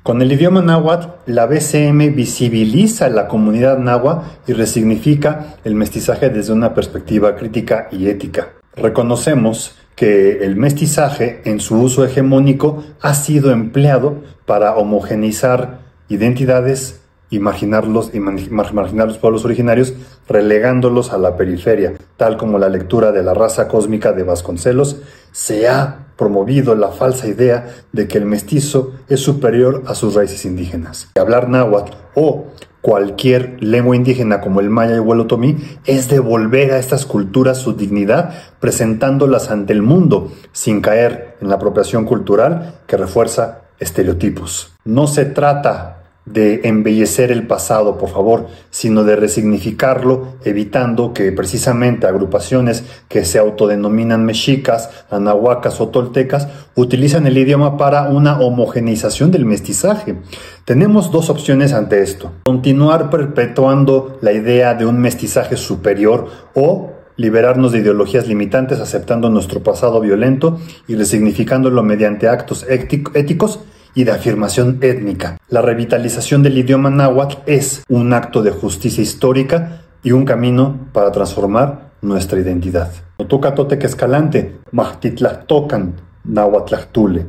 Con el idioma náhuatl, la BCM visibiliza la comunidad náhuatl y resignifica el mestizaje desde una perspectiva crítica y ética. Reconocemos que el mestizaje, en su uso hegemónico, ha sido empleado para homogeneizar identidades y marginar los pueblos originarios, relegándolos a la periferia, tal como la lectura de La raza cósmica de Vasconcelos. Se ha promovido la falsa idea de que el mestizo es superior a sus raíces indígenas. Hablar náhuatl o cualquier lengua indígena como el maya y el otomí es devolver a estas culturas su dignidad, presentándolas ante el mundo sin caer en la apropiación cultural que refuerza estereotipos. No se trata de embellecer el pasado, por favor, sino de resignificarlo, evitando que precisamente agrupaciones que se autodenominan mexicas, anahuacas o toltecas utilizan el idioma para una homogeneización del mestizaje. Tenemos dos opciones ante esto: continuar perpetuando la idea de un mestizaje superior o liberarnos de ideologías limitantes aceptando nuestro pasado violento y resignificándolo mediante actos éticos y de afirmación étnica. La revitalización del idioma náhuatl es un acto de justicia histórica y un camino para transformar nuestra identidad. Otoca Toteque Escalante, Mahtitlactocan, Nahuatlactule.